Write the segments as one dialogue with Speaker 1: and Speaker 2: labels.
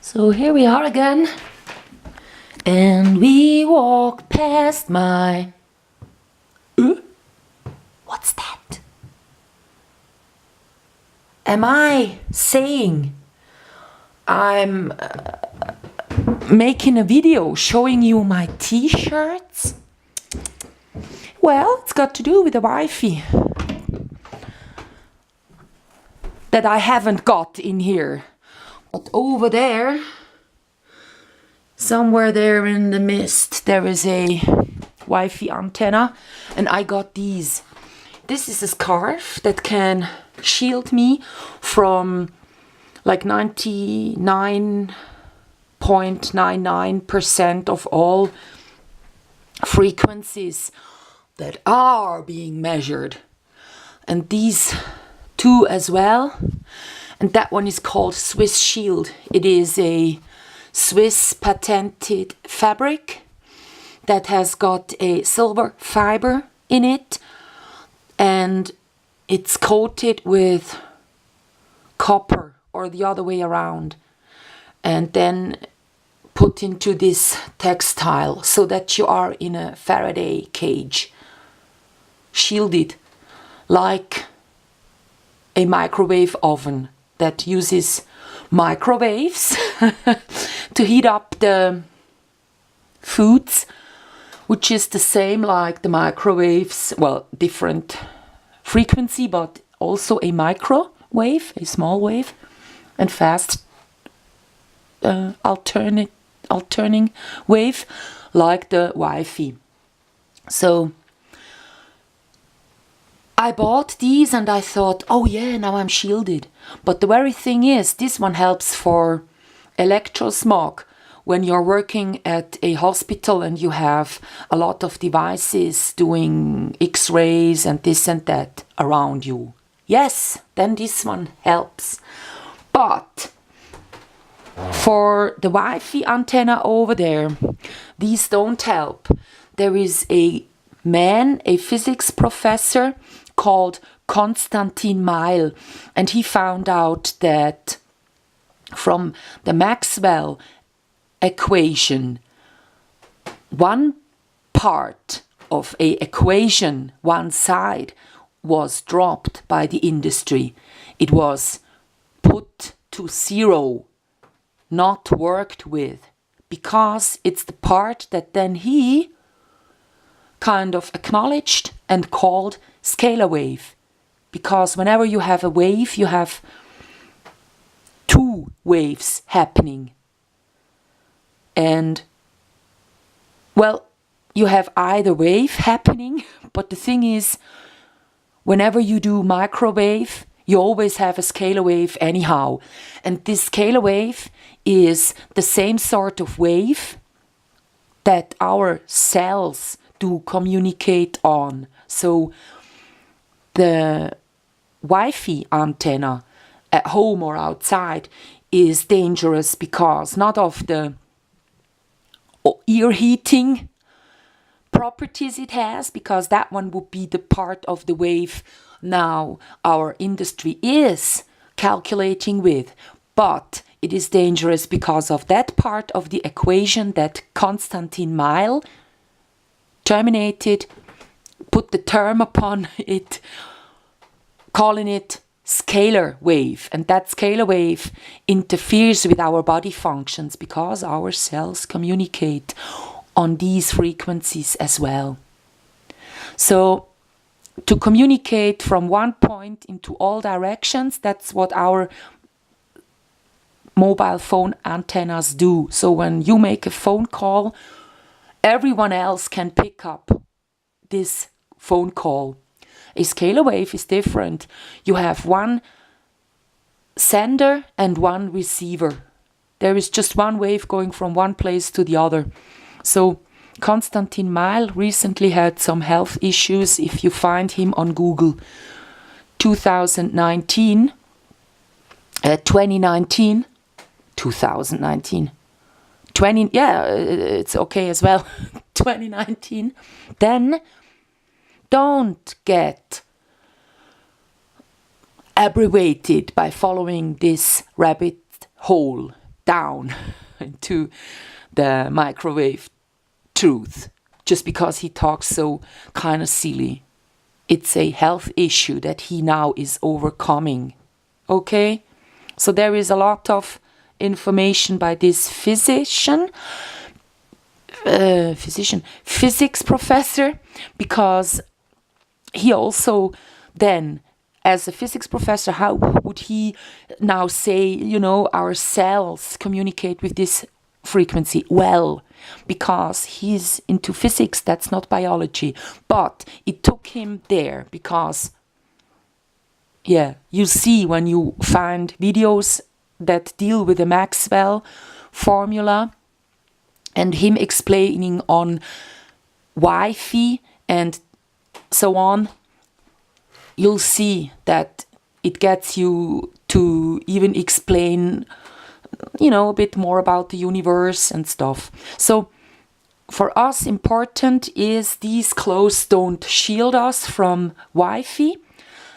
Speaker 1: So here we are again, and we walk past my... What's that? Am I saying I'm making a video showing you my t-shirts? Well, it's got to do with the Wi-Fi that I haven't got in here. But over there, somewhere there in the mist, there is a Wi-Fi antenna, and I got these. This is a scarf that can shield me from like 99.99% of all frequencies that are being measured. And these two as well. And that one is called Swiss Shield. It is a Swiss patented fabric that has got a silver fiber in it, and it's coated with copper or the other way around, and then put into this textile so that you are in a Faraday cage, shielded like a microwave oven that uses microwaves to heat up the foods, which is the same like the microwaves, well, different frequency, but also a microwave, a small wave, and fast alternating wave like the Wi-Fi. So I bought these and I thought, oh yeah, now I'm shielded. But the very thing is, this one helps for electrosmog. When you're working at a hospital and you have a lot of devices doing X-rays and this and that around you. Yes, then this one helps. But for the Wi-Fi antenna over there, these don't help. There is a man, a physics professor called Konstantin Meil, and he found out that from the Maxwell equation, one part of a equation, one side, was dropped by the industry. It was put to zero, not worked with, because it's the part that then he kind of acknowledged and called scalar wave. Because whenever you have a wave, you have two waves happening. And, well, you have either wave happening, but the thing is, whenever you do microwave, you always have a scalar wave anyhow. And this scalar wave is the same sort of wave that our cells do communicate on. So the Wi-Fi antenna at home or outside is dangerous because not of the ear heating properties it has, because that one would be the part of the wave now our industry is calculating with, but it is dangerous because of that part of the equation that Konstantin Meil terminated, put the term upon it, calling it scalar wave. And that scalar wave interferes with our body functions because our cells communicate on these frequencies as well. So to communicate from one point into all directions, that's what our mobile phone antennas do. So when you make a phone call, everyone else can pick up this phone call. A scalar wave is different. You have one sender and one receiver. There is just one wave going from one place to the other. So Konstantin Meil recently had some health issues. If you find him on Google, 2019, it's okay as well, 2019, then don't get abbreviated by following this rabbit hole. down into the microwave truth just because he talks so kind of silly. It's a health issue that he now is overcoming. Okay? So there is a lot of information by this physics professor, because he also then, as a physics professor, how would he now say, you know, our cells communicate with this frequency? Well, because he's into physics, that's not biology. But it took him there because, yeah, you see when you find videos that deal with the Maxwell formula and him explaining on Wi-Fi and so on, you'll see that it gets you to even explain, you know, a bit more about the universe and stuff. So for us, important is these clothes don't shield us from Wi-Fi.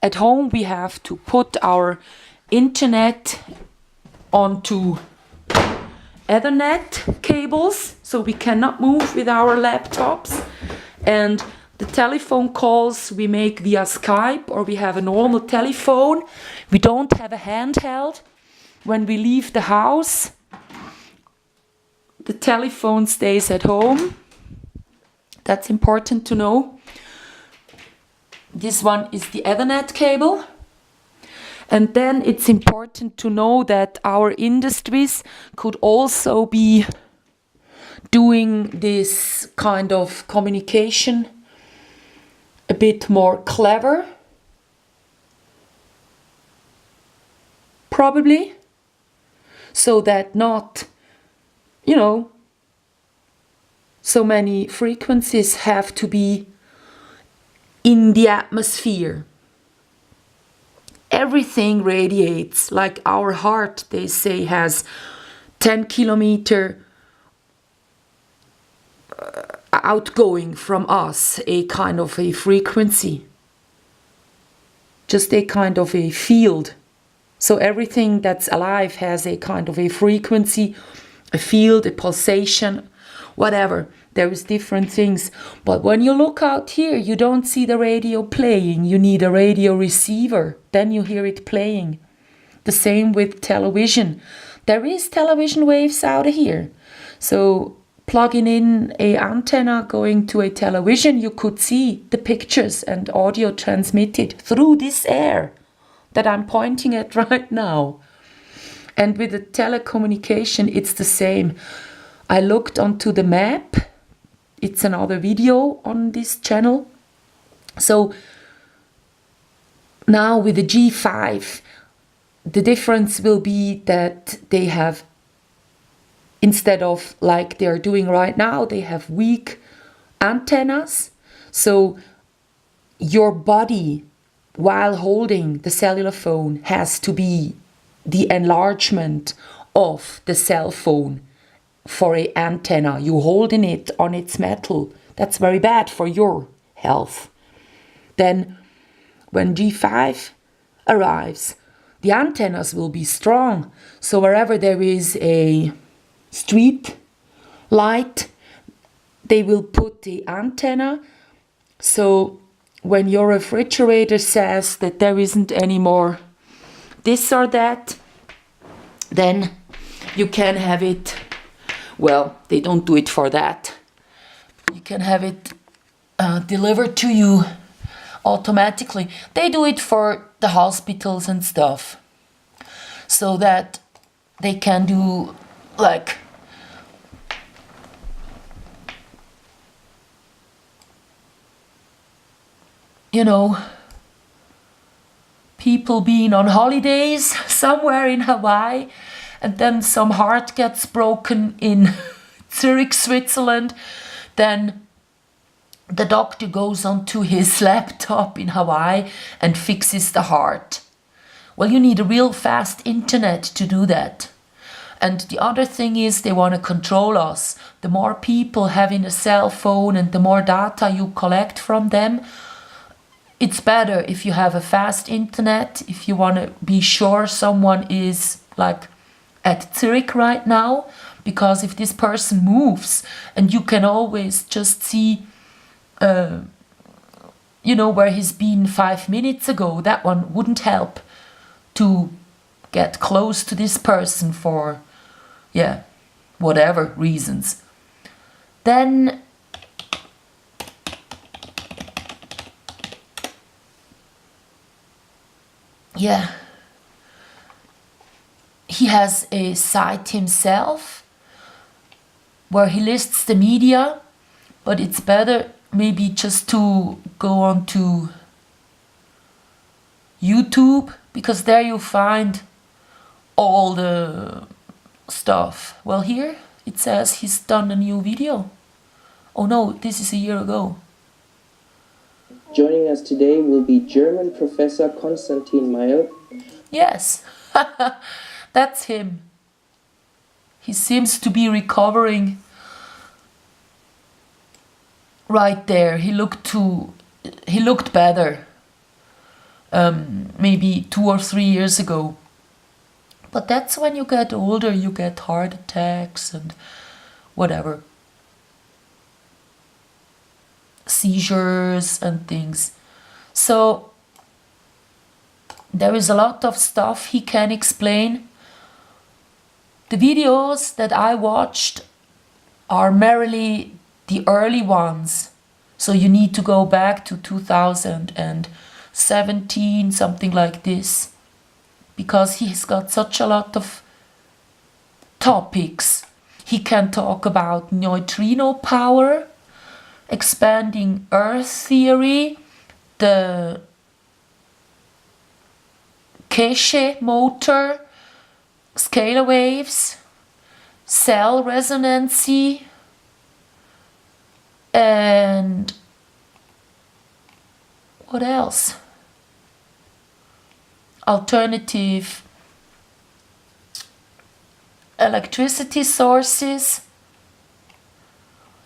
Speaker 1: At home, we have to put our internet onto Ethernet cables, so we cannot move with our laptops. And the telephone calls we make via Skype, or we have a normal telephone. We don't have a handheld. When we leave the house, the telephone stays at home. That's important to know. This one is the Ethernet cable. And then it's important to know that our industries could also be doing this kind of communication a bit more clever. Probably. So that not, you know, so many frequencies have to be in the atmosphere. Everything radiates, like our heart, they say, has 10 kilometer outgoing from us, a kind of a frequency, just a kind of a field. So everything that's alive has a kind of a frequency, a field, a pulsation, whatever. There is different things. But when you look out here, you don't see the radio playing. You need a radio receiver. Then you hear it playing. The same with television. There is television waves out of here. So plugging in a antenna going to a television, you could see the pictures and audio transmitted through this air that I'm pointing at right now. And with the telecommunication, it's the same. I looked onto the map. It's another video on this channel. So now with the G5, the difference will be that they have, instead of like they're doing right now, they have weak antennas. So your body, while holding the cellular phone, has to be the enlargement of the cell phone for an antenna. You holding it on its metal. That's very bad for your health. Then when G5 arrives, the antennas will be strong. So wherever there is a street light, they will put the antenna. So when your refrigerator says that there isn't any more this or that, then you can have it. Well, they don't do it for that. You can have it delivered to you automatically. They do it for the hospitals and stuff, so that they can do like people being on holidays somewhere in Hawaii, and then some heart gets broken in Zurich, Switzerland, then the doctor goes onto his laptop in Hawaii and fixes the heart. Well, you need a real fast internet to do that. And the other thing is, they want to control us. The more people having a cell phone and the more data you collect from them, it's better if you have a fast internet. If you want to be sure someone is like at Zurich right now, because if this person moves and you can always just see you know, where he's been 5 minutes ago, that one wouldn't help to get close to this person for, yeah, whatever reasons. Then yeah, he has a site himself where he lists the media, but it's better maybe just to go on to YouTube, because there you find all the stuff. Well, here it says he's done a new video. Oh no, this is a year ago.
Speaker 2: Joining us today will be German Professor Konstantin Meyer.
Speaker 1: Yes, that's him. He seems to be recovering right there. He looked better maybe 2 or 3 years ago. But that's when you get older, you get heart attacks and whatever. Seizures and things. So there is a lot of stuff he can explain. The videos that I watched are merely the early ones. So you need to go back to 2017, something like this, because he's got such a lot of topics. He can talk about neutrino power, expanding Earth theory, the Keshe motor, scalar waves, cell resonancy, and what else? Alternative electricity sources.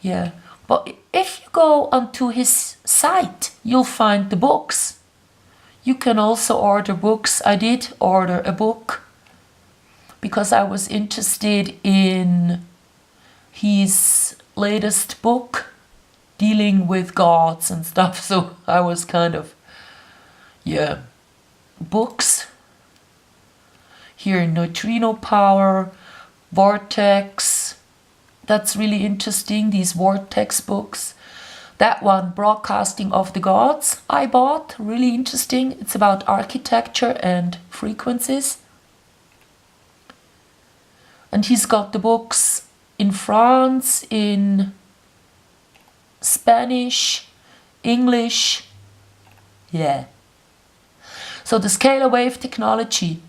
Speaker 1: Yeah, but if you go onto his site, you'll find the books. You can also order books. I did order a book because I was interested in his latest book dealing with gods and stuff. So I was kind of, yeah, books. Here, neutrino power, vortex. That's really interesting, these vortex books. That one, Broadcasting of the Gods, I bought. Really interesting. It's about architecture and frequencies. And he's got the books in France, in Spanish, English. Yeah. So the scalar wave technology,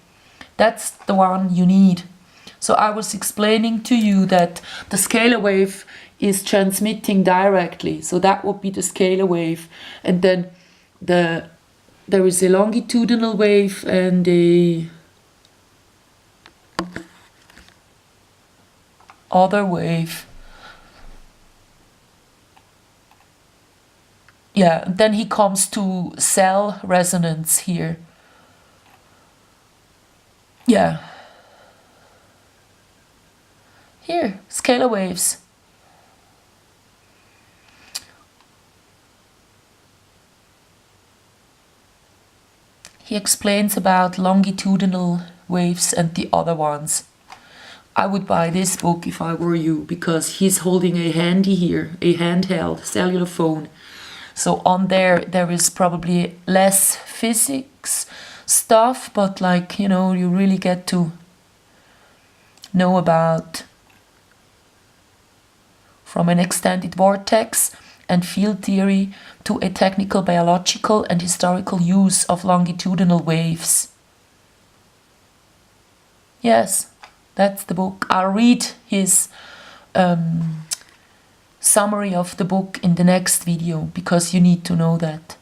Speaker 1: that's the one you need. So I was explaining to you that the scalar wave is transmitting directly. So that would be the scalar wave. And then there is a longitudinal wave and a other wave. Yeah, and then he comes to cell resonance here. Yeah. Here, scalar waves. He explains about longitudinal waves and the other ones. I would buy this book if I were you, because he's holding a handy here, a handheld cellular phone. So on there is probably less physics stuff, but like, you know, you really get to know about from an extended vortex and field theory to a technical, biological and historical use of longitudinal waves. Yes, that's the book. I'll read his summary of the book in the next video, because you need to know that.